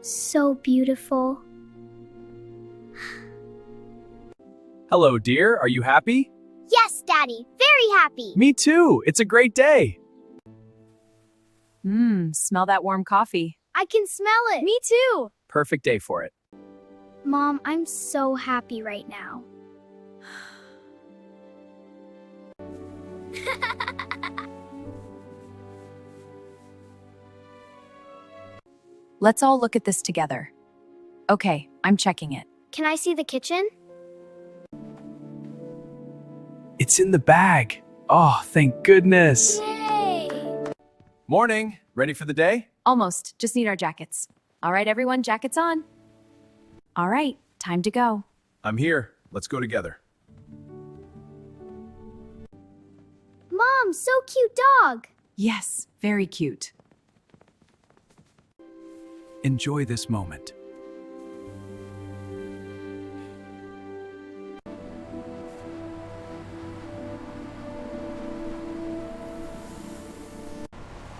So beautiful. Hello, dear. Are you happy? Yes, Daddy. Very happy. Me too. It's a great day. Smell that warm coffee. I can smell it. Me too. Perfect day for it. Mom, I'm so happy right now. Let's all look at this together. Okay, I'm checking it. Can I see the kitchen? It's in the bag. Oh, thank goodness. Yay! Morning. Ready for the day? Almost. Just need our jackets. All right, everyone, jackets on. All right, time to go. I'm here. Let's go together. Mom, so cute dog. Yes, very cute. Enjoy this moment.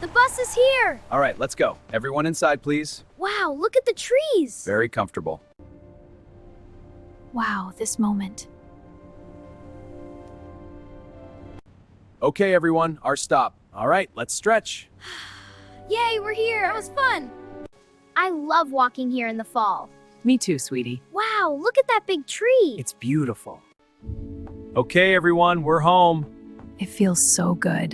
The bus is here. All right, let's go. Everyone inside, please. Wow, look at the trees. Very comfortable. Wow, this moment. Okay, everyone, our stop. All right, let's stretch. Yay, we're here. It was fun. I love walking here in the fall. Me too, sweetie. Wow, look at that big tree. It's beautiful. Okay, everyone, we're home. It feels so good.